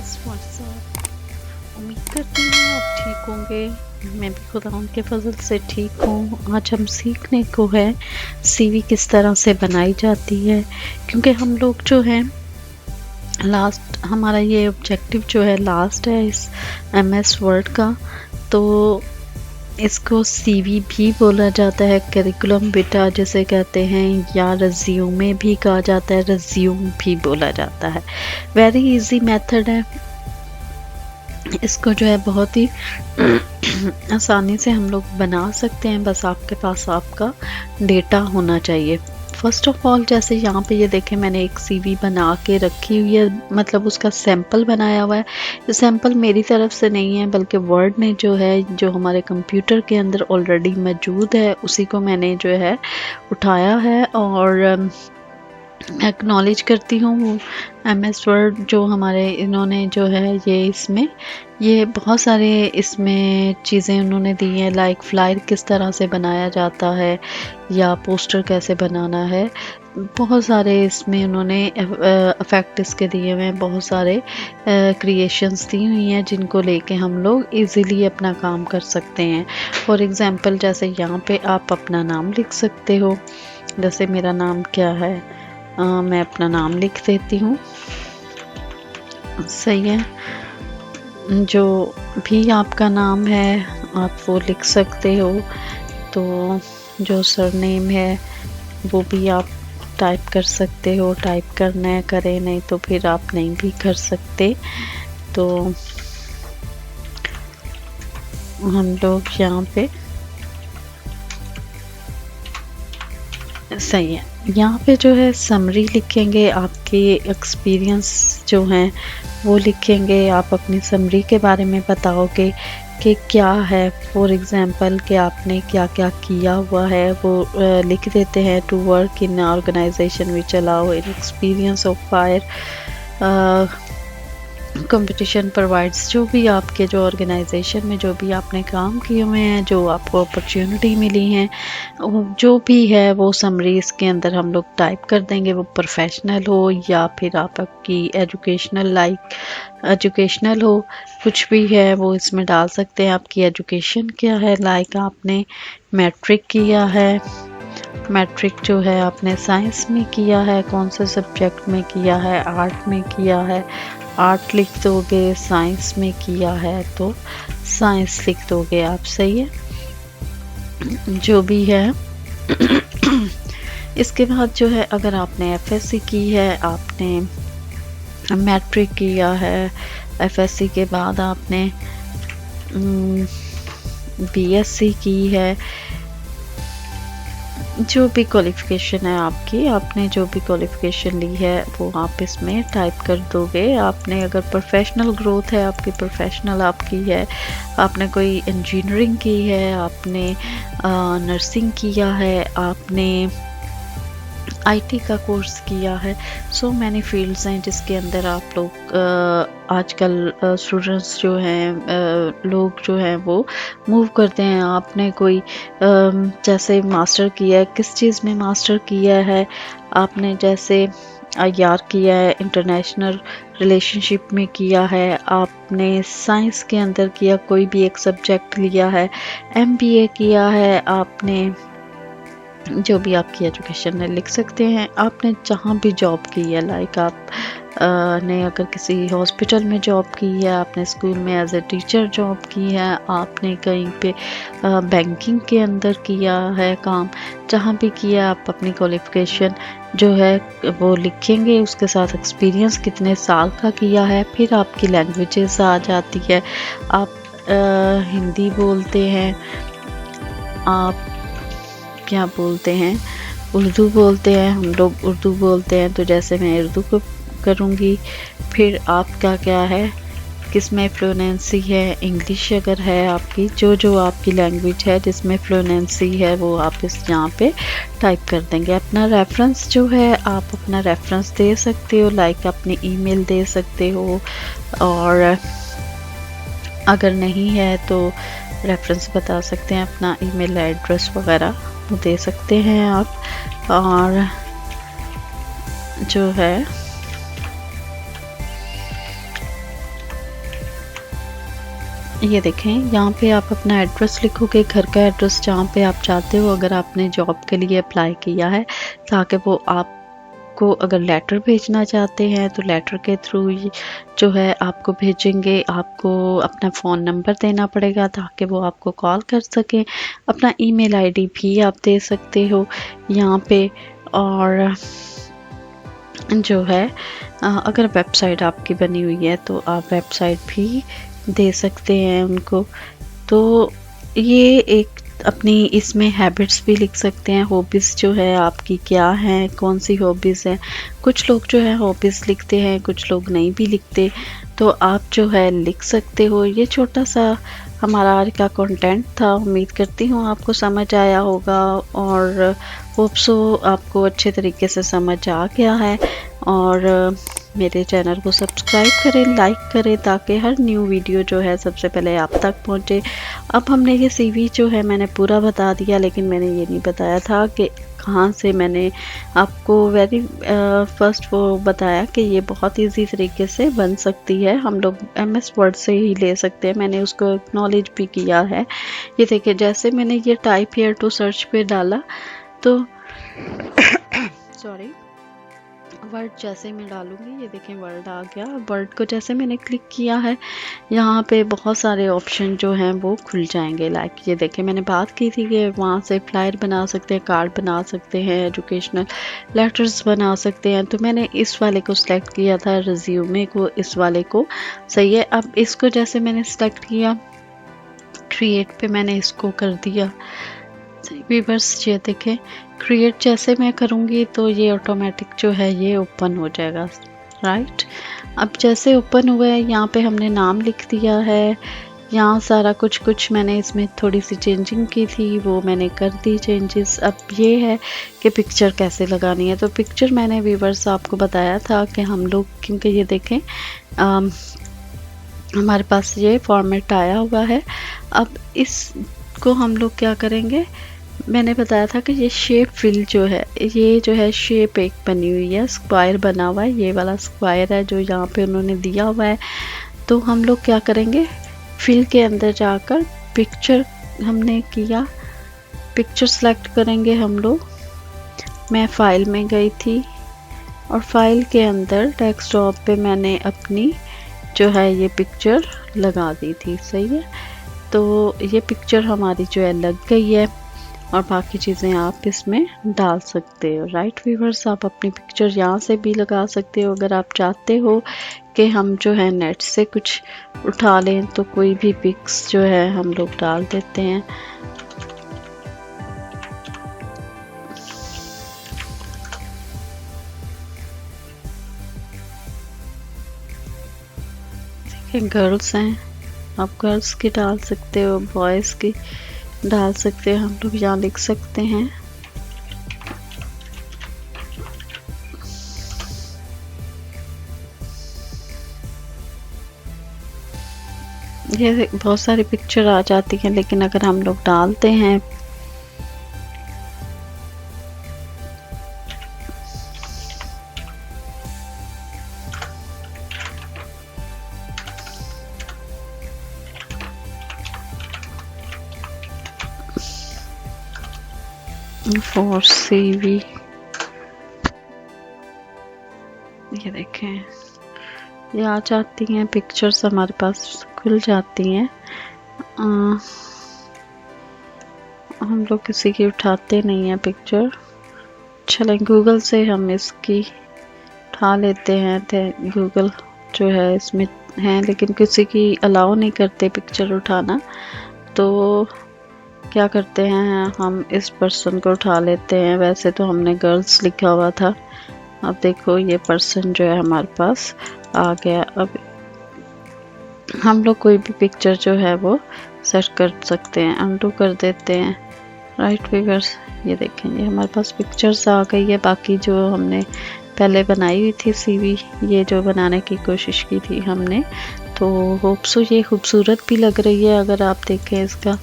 Guys what's up. उम्मीद करती हूँ आप ठीक होंगे। मैं भी खुदा उनके फजल से ठीक हूँ। आज हम सीखने को है सीवी किस तरह से बनाई जाती है, क्योंकि हम लोग जो हैं लास्ट, हमारा ये ऑब्जेक्टिव जो है लास्ट है इस एमएस वर्ड का। तो इसको सीवी भी बोला जाता है, करिकुलम विटा जिसे कहते हैं, या रिज्यूमे भी कहा जाता है, रिज्यूम भी बोला जाता है। वेरी इजी मेथड है। इसको जो है बहुत ही आसानी से हम लोग बना सकते हैं, बस आपके पास आपका डेटा होना चाहिए। फर्स्ट ऑफ ऑल जैसे यहाँ पे ये देखें, मैंने एक सीवी बना के रखी हुई है, मतलब उसका सैंपल बनाया हुआ है। ये सैंपल मेरी तरफ से नहीं है, बल्कि वर्ड ने जो है, जो हमारे कंप्यूटर के अंदर ऑलरेडी मौजूद है, उसी को मैंने जो है उठाया है और एक्नॉलेज करती हूँ। एमएस वर्ड जो हमारे इन्होंने जो है ये इसमें ये बहुत सारे इसमें चीज़ें उन्होंने दी हैं, लाइक फ्लायर किस तरह से बनाया जाता है या पोस्टर कैसे बनाना है। बहुत सारे इसमें उन्होंने इफेक्ट इसके दिए हुए हैं, बहुत सारे क्रिएशंस दी हुई हैं जिनको लेके हम लोग इजीली अपना काम कर सकते हैं। फॉर एग्जांपल जैसे यहाँ पे आप अपना नाम लिख सकते हो। जैसे मेरा नाम क्या है, मैं अपना नाम लिख देती हूँ। सही है, जो भी आपका नाम है आप वो लिख सकते हो। तो जो सरनेम है वो भी आप टाइप कर सकते हो। टाइप करना है करें, नहीं तो फिर आप नहीं भी कर सकते। तो हम लोग यहाँ पे सही है, यहाँ पे जो है समरी लिखेंगे, आपके एक्सपीरियंस जो हैं वो लिखेंगे। आप अपनी समरी के बारे में बताओगे कि क्या है। फॉर एग्जांपल कि आपने क्या क्या किया हुआ है वो लिख देते हैं। To work in organisation which allow in experience of fire competition provides. जो भी आपके जो ऑर्गेनाइजेशन में जो भी आपने काम किए हुए हैं, जो आपको अपॉर्चुनिटी मिली हैं, जो भी है वो समरी इसके अंदर हम लोग टाइप कर देंगे। वो प्रोफेशनल हो या फिर आपकी एजुकेशनल हो, कुछ भी है वो इसमें डाल सकते हैं। आपकी एजुकेशन क्या है, लाइक आपने मैट्रिक किया है, मैट्रिक जो है आपने साइंस में किया है, कौन से सब्जेक्ट में किया है, आर्ट में किया है, आर्ट लिख दोगे। साइंस में किया है तो साइंस लिख दोगे आप। सही है, जो भी है। इसके बाद जो है, अगर आपने एफएससी की है, आपने मैट्रिक किया है, एफएससी के बाद आपने बीएससी की है, जो भी क्वालिफ़िकेशन है आपकी, आपने जो भी क्वालिफ़िकेशन ली है वो आप इसमें टाइप कर दोगे। आपने अगर प्रोफेशनल ग्रोथ है आपकी, प्रोफेशनल आपकी है, आपने कोई इंजीनियरिंग की है, आपने नर्सिंग किया है, आपने आईटी का कोर्स किया है। सो मैनी फील्ड्स हैं जिसके अंदर आप लोग आजकल स्टूडेंट्स जो हैं, लोग जो हैं वो मूव करते हैं। आपने कोई जैसे मास्टर किया है, किस चीज़ में मास्टर किया है, आपने जैसे आईआर किया है, इंटरनेशनल रिलेशनशिप में किया है, आपने साइंस के अंदर किया, कोई भी एक सब्जेक्ट लिया है, एमबीए किया है, आपने जो भी आपकी एजुकेशन है लिख सकते हैं। आपने जहाँ भी जॉब की है, लाइक आप ने अगर किसी हॉस्पिटल में जॉब की है, आपने स्कूल में एज ए टीचर जॉब की है, आपने कहीं पे बैंकिंग के अंदर किया है काम, जहाँ भी किया आप अपनी क्वालिफ़िकेशन जो है वो लिखेंगे। उसके साथ एक्सपीरियंस कितने साल का किया है। फिर आपकी लैंग्वेजेस आ जाती है। आप हिंदी बोलते हैं, आप क्या बोलते हैं, उर्दू बोलते हैं, हम लोग उर्दू बोलते हैं, तो जैसे मैं उर्दू को करूँगी। फिर आपका क्या है, किस में फ्लुएंसी है, इंग्लिश अगर है आपकी, जो आपकी लैंग्वेज है जिसमें फ्लुएंसी है वो आप इस यहाँ पे टाइप कर देंगे। अपना रेफरेंस जो है, आप अपना रेफरेंस दे सकते हो, लाइक अपनी ईमेल दे सकते हो, और अगर नहीं है तो रेफरेंस बता सकते हैं, अपना ईमेल एड्रेस वगैरह दे सकते हैं आप। और जो है ये देखें, यहाँ पे आप अपना एड्रेस लिखोगे, घर का एड्रेस जहाँ पे आप चाहते हो। अगर आपने जॉब के लिए अप्लाई किया है, ताकि वो आपको अगर लेटर भेजना चाहते हैं तो लेटर के थ्रू जो है आपको भेजेंगे। आपको अपना फ़ोन नंबर देना पड़ेगा ताकि वो आपको कॉल कर सकें। अपना ईमेल आईडी भी आप दे सकते हो यहाँ पे। और जो है अगर वेबसाइट आपकी बनी हुई है तो आप वेबसाइट भी दे सकते हैं उनको। तो ये एक अपनी इसमें हैबिट्स भी लिख सकते हैं। हॉबीज़ जो है आपकी क्या हैं, कौन सी हॉबीज़ हैं। कुछ लोग जो है हॉबीज़ लिखते हैं, कुछ लोग नहीं भी लिखते, तो आप जो है लिख सकते हो। ये छोटा सा हमारा आज का कंटेंट था। उम्मीद करती हूँ आपको समझ आया होगा और होप सो आपको अच्छे तरीके से समझ आ गया है। और मेरे चैनल को सब्सक्राइब करें, लाइक करें, ताकि हर न्यू वीडियो जो है सबसे पहले आप तक पहुंचे। अब हमने ये सीवी जो है मैंने पूरा बता दिया, लेकिन मैंने ये नहीं बताया था कि कहाँ से। मैंने आपको वेरी फर्स्ट वो बताया कि ये बहुत इजी तरीके से बन सकती है। हम लोग MS वर्ड से ही ले सकते हैं। मैंने उसको एक्नॉलेज भी किया है। ये देखिए, जैसे मैंने ये टाइप हियर टू सर्च पे डाला तो सॉरी, वर्ड जैसे मैं डालूंगी, ये देखें वर्ड आ गया। वर्ड को जैसे मैंने क्लिक किया है, यहाँ पे बहुत सारे ऑप्शन जो हैं वो खुल जाएंगे। लाइक ये देखें, मैंने बात की थी कि वहाँ से फ्लायर बना सकते हैं, कार्ड बना सकते हैं, एजुकेशनल लेटर्स बना सकते हैं। तो मैंने इस वाले को सिलेक्ट किया था, रिज्यूमे को, इस वाले को। सही है। अब इसको जैसे मैंने सिलेक्ट किया, क्रिएट पे मैंने इसको कर दिया। व्यूअर्स ये देखें, क्रिएट जैसे मैं करूँगी तो ये ऑटोमेटिक जो है ये ओपन हो जाएगा। राइट, अब जैसे ओपन हुआ है, यहाँ पे हमने नाम लिख दिया है। यहाँ सारा कुछ मैंने इसमें थोड़ी सी चेंजिंग की थी, वो मैंने कर दी चेंजेस। अब ये है कि पिक्चर कैसे लगानी है। तो पिक्चर मैंने व्यूअर्स आपको बताया था कि हम लोग, क्योंकि ये देखें हमारे पास ये फॉर्मेट आया हुआ है। अब इसको हम लोग क्या करेंगे, मैंने बताया था कि ये शेप फिल जो है, ये जो है शेप एक बनी हुई है, स्क्वायर बना हुआ है। ये वाला स्क्वायर है जो यहाँ पे उन्होंने दिया हुआ है। तो हम लोग क्या करेंगे, फिल के अंदर जाकर पिक्चर हमने किया, पिक्चर सेलेक्ट करेंगे हम लोग। मैं फाइल में गई थी और फाइल के अंदर डेस्कटॉप पे मैंने अपनी जो है ये पिक्चर लगा दी थी। सही है। तो ये पिक्चर हमारी जो है लग गई है और बाकी चीज़ें आप इसमें डाल सकते हो। राइट व्यूअर्स, आप अपनी पिक्चर यहाँ से भी लगा सकते हो। अगर आप चाहते हो कि हम जो है नेट से कुछ उठा लें तो कोई भी पिक्स जो है हम लोग डाल देते हैं। गर्ल्स हैं, आप गर्ल्स की डाल सकते हो, बॉयज़ की डाल सकते हैं। हम लोग यहाँ लिख सकते हैं ये बहुत सारी पिक्चर आ जाती हैं, लेकिन अगर हम लोग डालते हैं फॉर CV, ये देखें ये आ जाती हैं पिक्चर्स, हमारे पास खुल जाती हैं। हम लोग किसी की उठाते नहीं हैं पिक्चर। चलें, गूगल से हम इसकी उठा लेते हैं। तो गूगल जो है इसमें है, लेकिन किसी की अलाउ नहीं करते पिक्चर उठाना। तो क्या करते हैं, हम इस पर्सन को उठा लेते हैं। वैसे तो हमने गर्ल्स लिखा हुआ था। अब देखो ये पर्सन जो है हमारे पास आ गया। अब हम लोग कोई भी पिक्चर जो है वो सेट कर सकते हैं, अनडू कर देते हैं। राइट व्यूअर्स, ये देखें ये हमारे पास पिक्चर्स आ गई है। बाकी जो हमने पहले बनाई हुई थी CV, ये जो बनाने की कोशिश की थी हमने, तो होप सो ये खूबसूरत भी लग रही है। अगर आप देखें इसका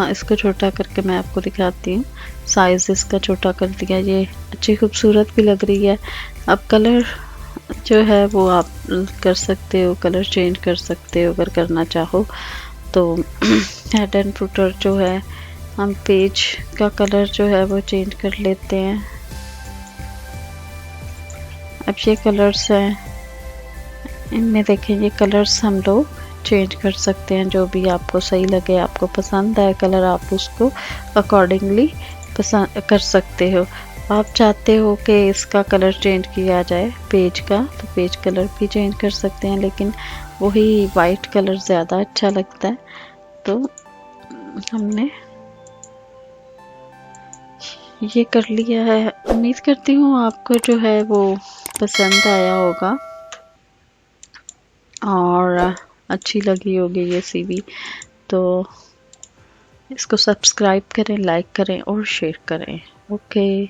इसको छोटा करके मैं आपको दिखाती हूँ, साइज़ इसका छोटा कर दिया, ये अच्छी खूबसूरत भी लग रही है। अब कलर जो है वो आप कर सकते हो, कलर चेंज कर सकते हो अगर करना चाहो। तो हेड एंड फुटर जो है हम पेज का कलर जो है वो चेंज कर लेते हैं। अब ये कलर्स हैं, इनमें देखें ये कलर्स हम लोग चेंज कर सकते हैं, जो भी आपको सही लगे, आपको पसंद आए कलर आप उसको अकॉर्डिंगली पसंद कर सकते हो। आप चाहते हो कि इसका कलर चेंज किया जाए पेज का, तो पेज कलर भी चेंज कर सकते हैं, लेकिन वही वाइट कलर ज़्यादा अच्छा लगता है। तो हमने ये कर लिया है। उम्मीद करती हूँ आपको जो है वो पसंद आया होगा और अच्छी लगी होगी ये सीवी। तो इसको सब्सक्राइब करें, लाइक करें और शेयर करें। ओके।